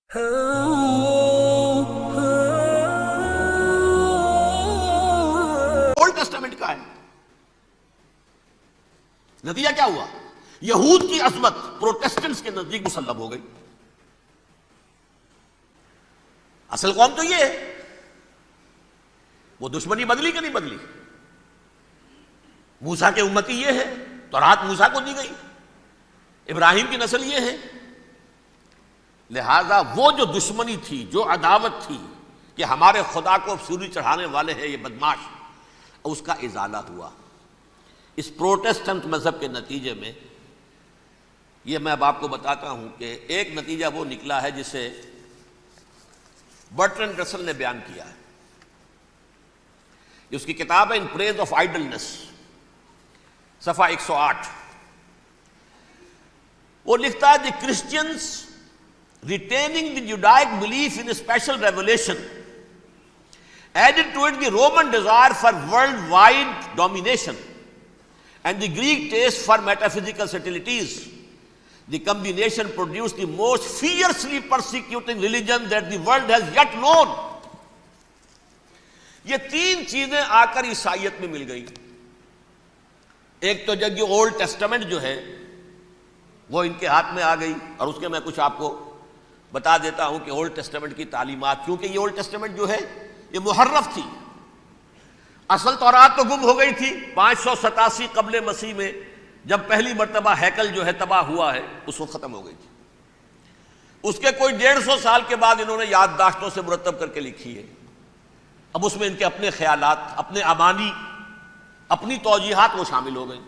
Old Testament کا ہے. نتیجہ کیا ہوا؟ یہود کی عظمت پروٹیسٹنٹس کے نزدیک مسلم ہو گئی. اصل قوم تو یہ ہے. وہ دشمنی بدلی کہ نہیں بدلی؟ موسیٰ کے امتی یہ ہے، تورات موسیٰ کو دی گئی، ابراہیم کی نسل یہ ہے. لہذا وہ جو دشمنی تھی، جو عداوت تھی کہ ہمارے خدا کو سوری چڑھانے والے ہیں یہ بدماش، اس کا ازالہ ہوا اس پروٹیسٹنٹ مذہب کے نتیجے میں. یہ میں اب آپ کو بتاتا ہوں کہ ایک نتیجہ وہ نکلا ہے جسے برٹرنڈ رسل نے بیان کیا ہے. اس کی کتاب ہے ان پریز آف آئیڈلنس، صفحہ 108. وہ لکھتا ہے دی Christians retaining the Judaic belief in a special revelation added to it the Roman desire for worldwide domination and the Greek taste for metaphysical subtleties. The combination produced the most fiercely persecuting religion that the world has yet known. یہ تین چیزیں آ کر عیسائیت میں مل گئی. ایک تو جب یہ اولڈ ٹیسٹامنٹ جو ہے وہ ان کے ہاتھ میں آ گئی، اور اس کے میں کچھ آپ کو بتا دیتا ہوں کہ اولڈ ٹیسٹامنٹ کی تعلیمات، کیونکہ یہ اولڈ ٹیسٹامنٹ جو ہے یہ محرف تھی. اصل تورات تو گم ہو گئی تھی 587 قبل مسیح میں، جب پہلی مرتبہ ہیکل جو ہے تباہ ہوا ہے، اس وقت ختم ہو گئی تھی. اس کے کوئی 150 سال کے بعد انہوں نے یادداشتوں سے مرتب کر کے لکھی ہے. اب اس میں ان کے اپنے خیالات، اپنے امانی، اپنی توجیحات وہ شامل ہو گئی.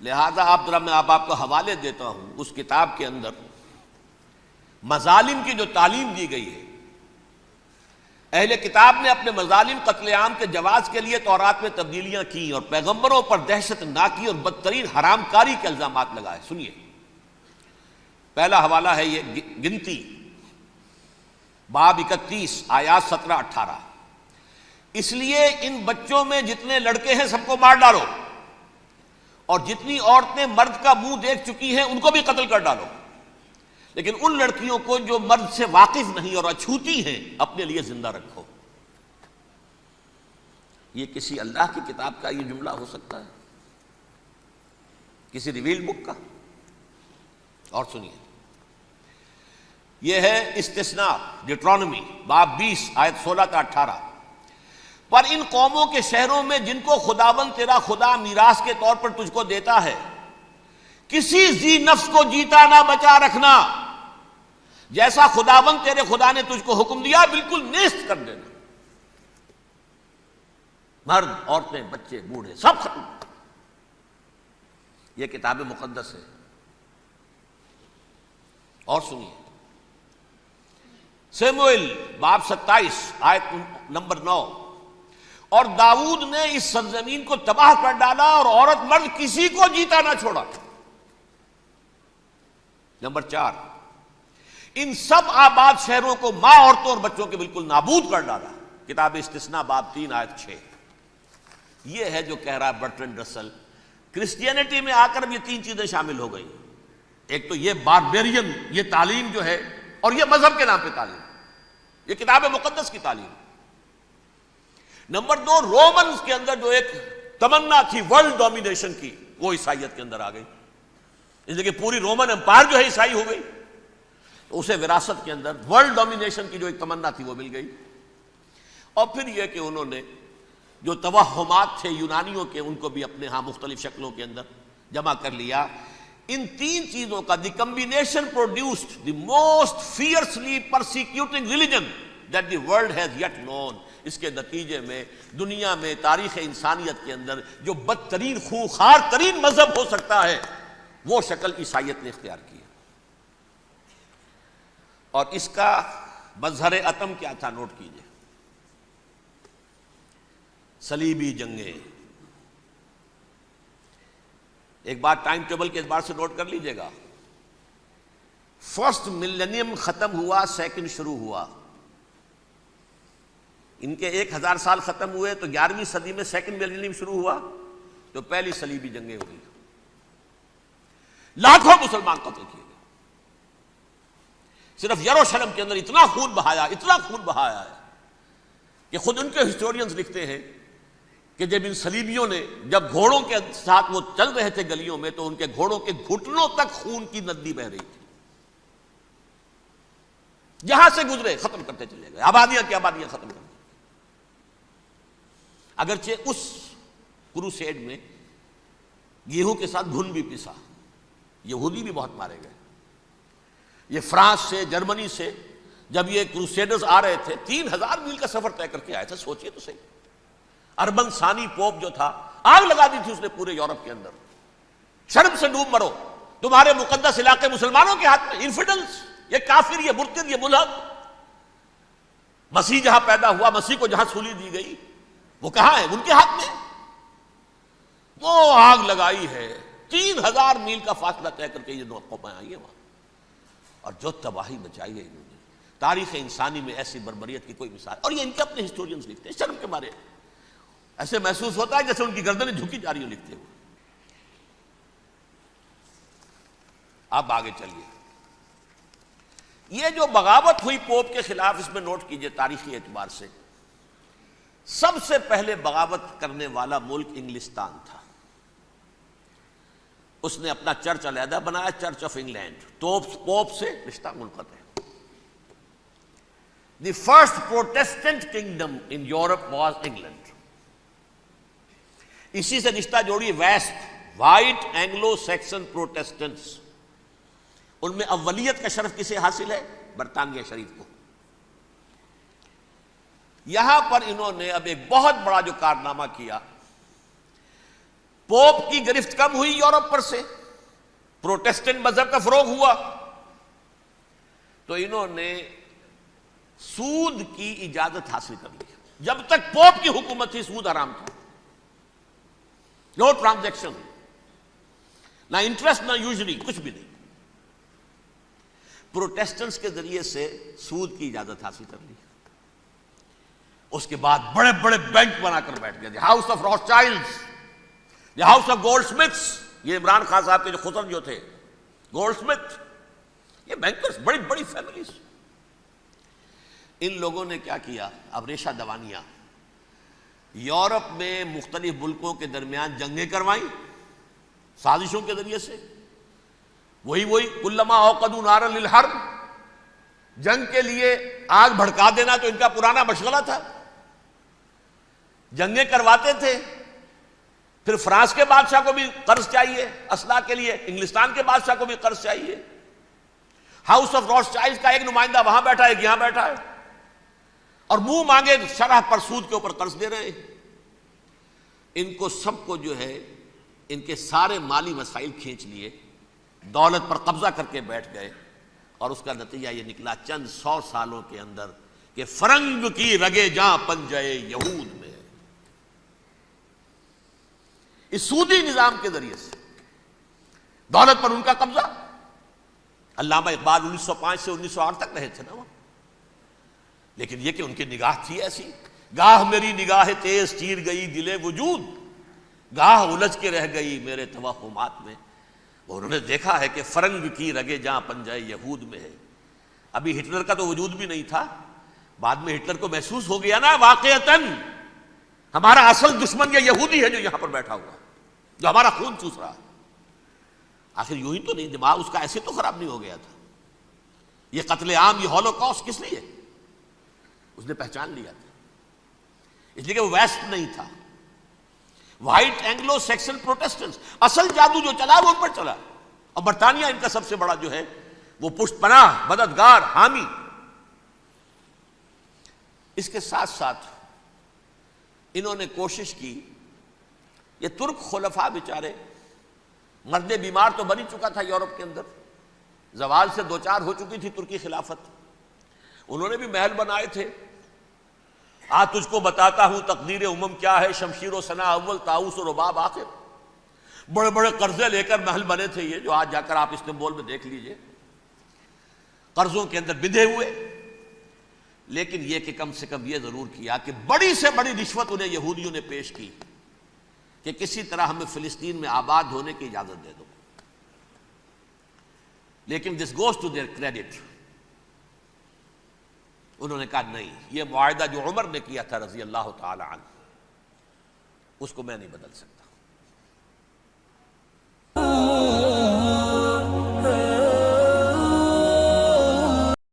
لہذا میں آپ کو حوالے دیتا ہوں اس کتاب کے اندر مظالم کی جو تعلیم دی گئی ہے. اہل کتاب نے اپنے مظالم قتل عام کے جواز کے لیے تورات میں تبدیلیاں کی اور پیغمبروں پر دہشت ناکی اور بدترین حرام کاری کے الزامات لگائے. سنیے، پہلا حوالہ ہے یہ گنتی باب 31 آیات 17-18. اس لیے ان بچوں میں جتنے لڑکے ہیں سب کو مار ڈالو، اور جتنی عورتیں مرد کا منہ دیکھ چکی ہیں ان کو بھی قتل کر ڈالو، لیکن ان لڑکیوں کو جو مرد سے واقف نہیں اور اچھوتی ہیں اپنے لیے زندہ رکھو. یہ کسی اللہ کی کتاب کا یہ جملہ ہو سکتا ہے؟ کسی ریویل بک کا؟ اور سنیے، یہ ہے استثناء ڈیٹرانومی باب 20 آیت 16-18. پر ان قوموں کے شہروں میں جن کو خداوند تیرا خدا میراث کے طور پر تجھ کو دیتا ہے، کسی ذی نفس کو جیتا نہ بچا رکھنا، جیسا خداوند تیرے خدا نے تجھ کو حکم دیا بالکل نیست کر دینا. مرد، عورتیں، بچے، بوڑھے سب ختم. یہ کتاب مقدس ہے. اور سنیے، سیموئیل باب 27 آیت نمبر 9. اور داؤد نے اس سرزمین کو تباہ کر ڈالا اور عورت مرد کسی کو جیتا نہ چھوڑا. نمبر 4، ان سب آباد شہروں کو ماں، عورتوں اور بچوں کے بالکل نابود کر ڈالا. کتاب استثناء باب 3 آیت 6. یہ ہے جو کہہ رہا ہے برٹرنڈ رسل. کرسچینٹی میں آ کر اب یہ تین چیزیں شامل ہو گئی. ایک تو یہ باربیرین یہ تعلیم جو ہے، اور یہ مذہب کے نام پہ تعلیم، یہ کتاب مقدس کی تعلیم. نمبر 2، رومنز کے اندر جو ایک تمنا تھی ورلڈ ڈومینیشن کی، وہ عیسائیت کے اندر آ گئی. اس لیے کہ پوری رومن امپائر جو ہے عیسائی ہو گئی، تو اسے وراثت کے اندر ورلڈ ڈومینیشن کی جو ایک تمنا تھی وہ مل گئی. اور پھر یہ کہ انہوں نے جو توہمات تھے یونانیوں کے، ان کو بھی اپنے ہاں مختلف شکلوں کے اندر جمع کر لیا. ان تین چیزوں کا the combination produced the most fiercely persecuting religion that the world has yet known. اس کے نتیجے میں دنیا میں تاریخ انسانیت کے اندر جو بدترین خوخار ترین مذہب ہو سکتا ہے وہ شکل عیسائیت نے اختیار کی. اور اس کا مظہر عتم کیا تھا؟ نوٹ کیجئے، صلیبی جنگیں. ایک بات ٹائم ٹیبل کے اعتبار سے نوٹ کر لیجئے گا. فرسٹ ملینیم ختم ہوا، سیکنڈ شروع ہوا. ان کے 1000 سال ختم ہوئے تو 11ویں صدی میں سیکنڈ ملینیم شروع ہوا، تو پہلی صلیبی جنگیں ہوئی. لاکھوں مسلمان قتل کیے گئے. صرف یروشلم کے اندر اتنا خون بہایا ہے کہ خود ان کے ہسٹورینز لکھتے ہیں کہ جب ان صلیبیوں نے جب گھوڑوں کے ساتھ وہ چل رہے تھے گلیوں میں تو ان کے گھوڑوں کے گھٹنوں تک خون کی ندی بہ رہی تھی. جہاں سے گزرے ختم کرتے چلے گئے، آبادیاں کی آبادیاں ختم کر دی. اگرچہ اس کروسیڈ میں گیہوں کے ساتھ گھن بھی پسا، یہودی بھی بہت مارے گئے. یہ فرانس سے، جرمنی سے جب یہ کروسیڈرز آ رہے تھے 3000 میل کا سفر طے کر کے آئے تھے. سوچئے تو صحیح، اربن ثانی پوپ جو تھا آگ لگا دی تھی اس نے پورے یورپ کے اندر. شرم سے ڈوب مرو، تمہارے مقدس علاقے مسلمانوں کے ہاتھ میں، انفیڈلز، یہ کافر، یہ مرتد، یہ ملحد. مسیح جہاں پیدا ہوا، مسیح کو جہاں سولی دی گئی، وہ کہاں ہے؟ ان کے ہاتھ میں. وہ آگ لگائی ہے، 3000 میل کا فاصلہ طے کر کے یہ دو قومیں آئی ہیں وہاں، اور جو تباہی مچائی ہے انہوں نے. تاریخ انسانی میں ایسی بربریت کی کوئی مثال. اور یہ ان کے اپنے ہسٹورینز لکھتے ہیں، شرم کے مارے ایسے محسوس ہوتا ہے جیسے ان کی گردنیں جھکی جا رہی ہوں لکھتے ہوئے. اب آگے چلیے. یہ جو بغاوت ہوئی پوپ کے خلاف، اس میں نوٹ کیجئے تاریخی اعتبار سے سب سے پہلے بغاوت کرنے والا ملک انگلستان تھا. اس نے اپنا چرچ علیحدہ بنایا، چرچ آف انگلینڈ. پوپ سے رشتہ منقطع. The first Protestant kingdom in Europe was England. اسی سے رشتہ جوڑی West, white Anglo Saxon Protestants. ان میں اولیت کا شرف کسے حاصل ہے؟ برطانیہ شریف کو. یہاں پر انہوں نے اب ایک بہت بڑا جو کارنامہ کیا، پوپ کی گرفت کم ہوئی یورپ پر سے، پروٹیسٹنٹ مذہب کا فروغ ہوا، تو انہوں نے سود کی اجازت حاصل کر لی. جب تک پوپ کی حکومت تھی سود حرام تھا. نو ٹرانزیکشن، نہ انٹرسٹ نہ یوزری، کچھ بھی نہیں. پروٹیسٹنٹس کے ذریعے سے سود کی اجازت حاصل کر لی. اس کے بعد بڑے بڑے بینک بنا کر بیٹھ گئے. House of Rothschilds, house of Goldsmiths. یہ عمران خان صاحب کے جو خسر جو تھے گولڈ سمتھ، یہ بینکرز، بڑی بڑی فیملیز. ان لوگوں نے کیا کیا؟ اب ریشہ دوانیاں. یورپ میں مختلف ملکوں کے درمیان جنگیں کروائیں سازشوں کے ذریعے سے. وہی کلما اوقدوا نارا للحرب، جنگ کے لیے آگ بھڑکا دینا تو ان کا پرانا مشغلہ تھا. جنگیں کرواتے تھے. پھر فرانس کے بادشاہ کو بھی قرض چاہیے اسلحہ کے لیے، انگلستان کے بادشاہ کو بھی قرض چاہیے. ہاؤس آف روتھ چائلڈز کا ایک نمائندہ وہاں بیٹھا ہے، ایک یہاں بیٹھا ہے، اور منہ مانگے شرح پر سود کے اوپر قرض دے رہے ہیں. ان کو سب کو جو ہے ان کے سارے مالی وسائل کھینچ لیے، دولت پر قبضہ کر کے بیٹھ گئے. اور اس کا نتیجہ یہ نکلا چند 100 سالوں کے اندر کہ فرنگ کی رگے جاں پنجے یہود میں ہے. اس سودی نظام کے ذریعے سے دولت پر ان کا قبضہ. علامہ اقبال 1905 سے 1908 تک رہے تھے نا وہ. لیکن یہ کہ ان کی نگاہ تھی ایسی، گاہ میری نگاہ تیز چیر گئی دل وجود، گاہ الجھ کے رہ گئی میرے توہمات میں. انہوں نے دیکھا ہے کہ فرنگ کی رگے جاں پنجے یہود میں ہے. ابھی ہٹلر کا تو وجود بھی نہیں تھا، بعد میں ہٹلر کو محسوس ہو گیا نا واقعتاً ہمارا اصل دشمن یہ یہودی ہے جو یہاں پر بیٹھا ہوا، جو ہمارا خون چوس رہا ہے. آخر یوں ہی تو نہیں، دماغ اس کا ایسے تو خراب نہیں ہو گیا تھا. یہ قتل عام، یہ ہولوکاسٹ کس لیے؟ اس نے پہچان لیا تھا، اس لیے کہ وہ ویسٹ نہیں تھا. وائٹ اینگلو سیکسن پروٹیسٹنٹس، اصل جادو جو چلا وہ ان پر چلا. اور برطانیہ ان کا سب سے بڑا جو ہے وہ پشت پناہ، مددگار، حامی. اس کے ساتھ ساتھ انہوں نے کوشش کی، یہ ترک خلفاء بیچارے مرد بیمار تو بن ہی چکا تھا یورپ کے اندر، زوال سے دوچار ہو چکی تھی ترکی خلافت. انہوں نے بھی محل بنائے تھے. آج تجھ کو بتاتا ہوں تقدیر امم کیا ہے، شمشیر و ثنا اول، طاؤس و رباب آخر. بڑے بڑے قرضے لے کر محل بنے تھے یہ، جو آج جا کر آپ استنبول میں دیکھ لیجئے، قرضوں کے اندر بندھے ہوئے. لیکن یہ کہ کم سے کم یہ ضرور کیا کہ بڑی سے بڑی رشوت انہیں یہودیوں نے پیش کی کہ کسی طرح ہمیں فلسطین میں آباد ہونے کی اجازت دے دو. لیکن this goes to their credit, انہوں نے کہا نہیں، یہ معاہدہ جو عمر نے کیا تھا رضی اللہ تعالی عنہ اس کو میں نہیں بدل سکتا۔